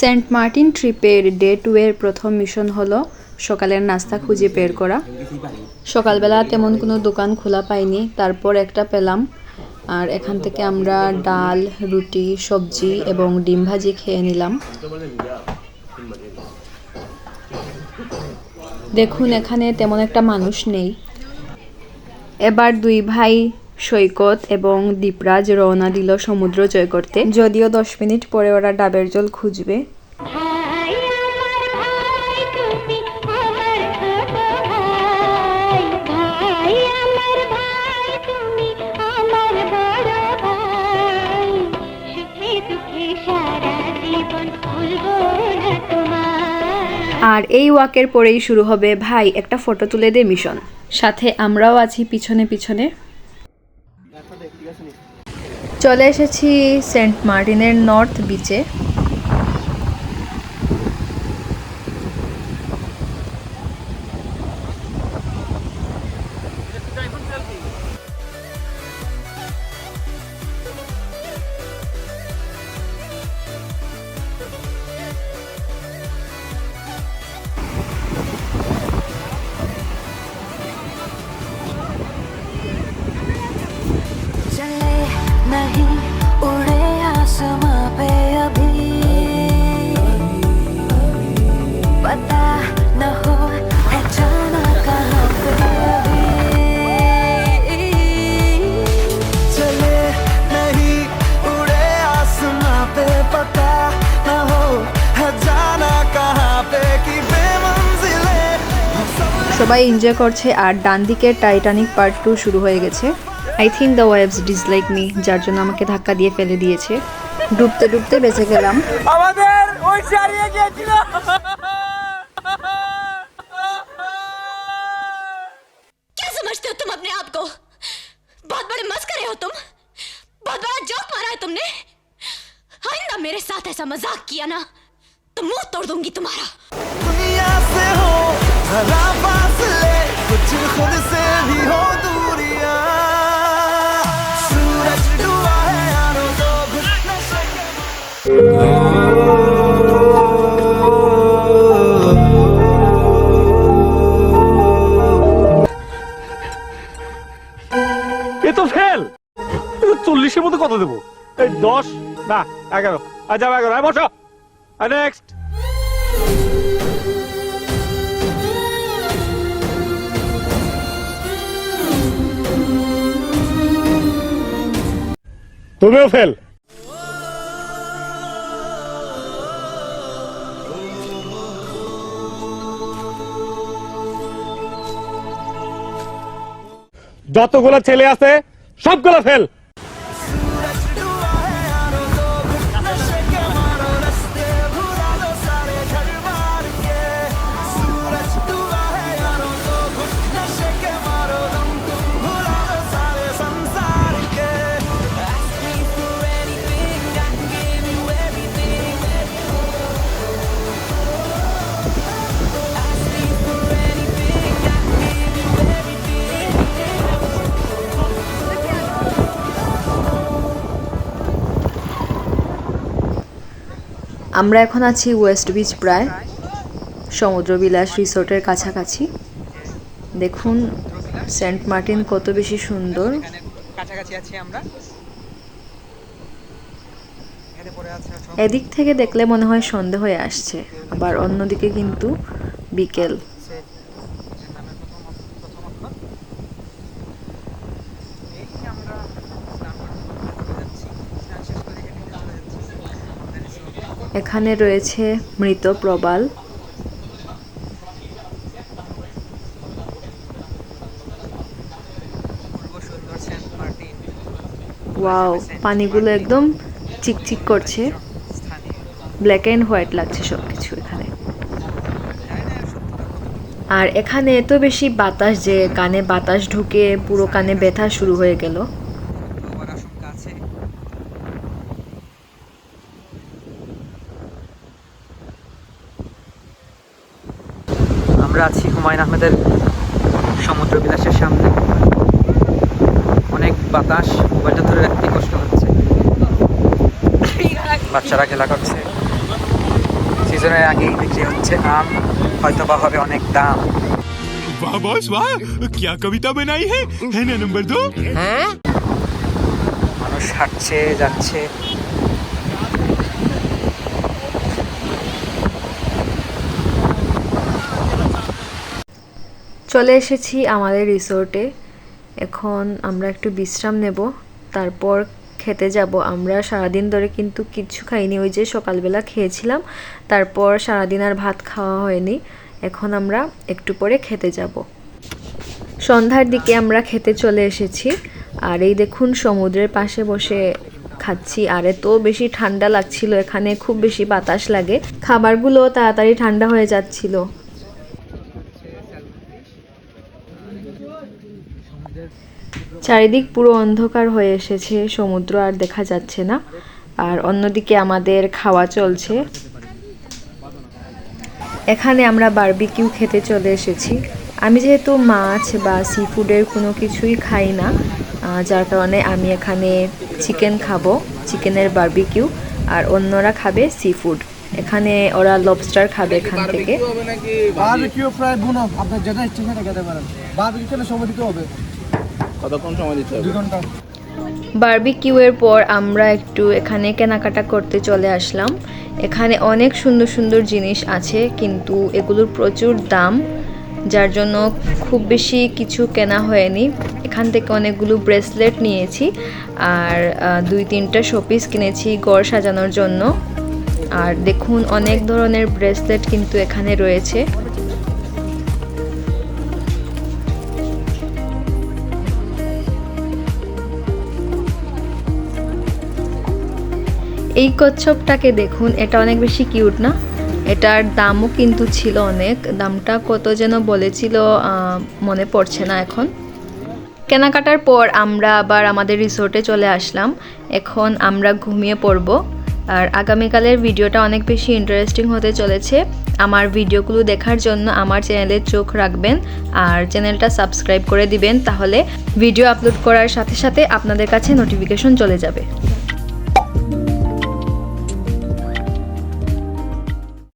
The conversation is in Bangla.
সেন্ট মার্টিন ট্রিপের ডে 2 এর প্রথম মিশন হলো সকালের নাস্তা খুঁজে বের করা। সকালবেলা তেমন কোনো দোকান খোলা পাইনি, তারপর একটা পেলাম। আর এখান থেকে আমরা ডাল, রুটি, সবজি এবং ডিম ভাজি খেয়ে নিলাম। দেখুন এখানে তেমন একটা মানুষ নেই। এবার দুই ভাই সৈকত এবং দীপরাজ রওনা দিল সমুদ্র জয় করতে। যদিও 10 মিনিট পরে ওরা ডাবের জল খুঁজবে। আর এই ওয়াকের পরেই শুরু হবে ভাই একটা ফটো তুলে দে মিশন। সাথে আমরাও আছি পিছনে পিছনে। চলে এসেছি সেন্ট মার্টিনের নর্থ বিচে। नहीं उड़े आसमां पे अभी पता न हो है जाना कहाँ पे अभी चले नहीं उड़े आसमां पे पता न हो है जाना कहाँ पे कि बेमंजिले। সবাই এনজয় করছে আর ডান দিকের টাইটানিক পার্ট 2 শুরু হয়ে গেছে। I think the waves dislike me, যার জন্য আমাকে ধাক্কা দিয়ে ফেলে দিয়েছে। ডুবতে ডুবতে বেঁচে গেলাম। আমাদের ওই হারিয়ে গিয়েছিল। क्या समझते हो तुम अपने आप को? बहुत बड़े मस्करे हो तुम, बहुत बड़ा जोक मारा है तुमने। आइंदा मेरे साथ ऐसा मजाक किया ना तो मुंह तोड़ दूंगी तुम्हारा। दुनिया से हो जरा फासले, कुछ खुद से भी हो दूरियां। सूरज डूबा है यारों तो घुटने से এ তো ফেল। 40-এর মধ্যে কত দেবো? এই 10 না 11। আচ্ছা 11। বসো। আর নেক্সট তুমিও ফেল। যতগুলো ছেলে আছে সবগুলো ফেল। আমরা এখন আছি ওয়েস্ট বিচ, প্রায় সমুদ্রবিলাস রিসোর্টের কাছাকাছি। দেখুন সেন্ট মার্টিন কত বেশি সুন্দর। কাছাকাছি আছি আমরা। এদিক থেকে দেখলে মনে হয় সন্ধে হয়ে আসছে, আবার অন্যদিকে কিন্তু বিকেল। এখানে রয়েছে মৃত প্রবাল। ওয়াও, পানিগুলো একদম চিকচিক করছে, ব্ল্যাক এন্ড হোয়াইট লাগছে সবকিছু এখানে। আর এখানে এত বেশি বাতাস যে কানে বাতাস ঢুকে পুরো কানে ব্যথা শুরু হয়ে গেল। আমরা আছি হুমায়ুন আহমেদের সমুদ্র বিলাসের সামনে। অনেক বাতাস, মোবাইলটা ধরে রাখতে কষ্ট হচ্ছে। বাচ্চারা খেলা করছে। বিসর্জনের আগেই বিক্রি হচ্ছে আম, হয়তো বা হবে অনেক দাম। वाह बॉस वाह, क्या कविता बनाई है ना नंबर 2? মানুষ হাঁটছে যাচ্ছে। চলে এসেছি আমাদের রিসোর্টে। এখন আমরা একটু বিশ্রাম নেব, তারপর খেতে যাব। আমরা সারাদিন ধরে কিন্তু কিচ্ছু খাইনি, ওই যে সকালবেলা খেয়েছিলাম, তারপর সারাদিন আর ভাত খাওয়া হয়নি। এখন আমরা একটু পরে খেতে যাব। সন্ধ্যার দিকে আমরা খেতে চলে এসেছি, আর এই দেখুন সমুদ্রের পাশে বসে খাচ্ছি। আর এত বেশি ঠান্ডা লাগছিল, এখানে খুব বেশি বাতাস লাগে, খাবারগুলো তাড়াতাড়ি ঠান্ডা হয়ে যাচ্ছিল। চারিদিক পুরো অন্ধকার হয়ে এসেছে, সমুদ্র আর দেখা যাচ্ছে না। আর অন্যদিকে আমাদের খাওয়া চলছে। এখানে আমরা বারবিকিউ খেতে চলে এসেছি। আমি যেহেতু মাছ বা সি ফুডের কোনো কিছুই খাই না, যার কারণে আমি এখানে চিকেন খাবো, চিকেনের বারবিকিউ, আর অন্যরা খাবে সি ফুড। এখানে ওরা লবস্টার খাবে এখান থেকে। বারবিকিউ ফ্রাই বুনো, আপনার যেটা ইচ্ছে সেটা খেতে পারেন। বারবিকিউ খেলে সময় দিতে হবে। কতক্ষণ সময় দিতে হবে? 2 ঘন্টা। বারবিকিউয়ের পর আমরা একটু এখানে কেনাকাটা করতে চলে আসলাম। এখানে অনেক সুন্দর সুন্দর জিনিস আছে, কিন্তু এগুলোর প্রচুর দাম, যার জন্য খুব বেশি কিছু কেনা হয়নি। এখান থেকে অনেকগুলো ব্রেসলেট নিয়েছি, আর 2-3টা শোপিস কিনেছি ঘর সাজানোর জন্য। আর দেখুন অনেক ধরনের ব্রেসলেট কিন্তু এখানে রয়েছে। এই কচ্ছপটাকে দেখুন, এটা অনেক বেশি কিউট না? এটার দামও কিন্তু ছিল অনেক, দামটা কত যেন বলেছিল, মনে পড়ছে না এখন। কেনাকাটার পর আমরা আবার আমাদের রিসোর্টে চলে আসলাম। এখন আমরা ঘুমিয়ে পড়ব। আর আগামীকালের ভিডিওটা অনেক বেশি ইন্টারেস্টিং হতে চলেছে। আমার ভিডিওগুলো দেখার জন্য আমার চ্যানেলে চোখ রাখবেন, আর চ্যানেলটা সাবস্ক্রাইব করে দিবেন, তাহলে ভিডিও আপলোড করার সাথে সাথে আপনাদের কাছে নোটিফিকেশন চলে যাবে।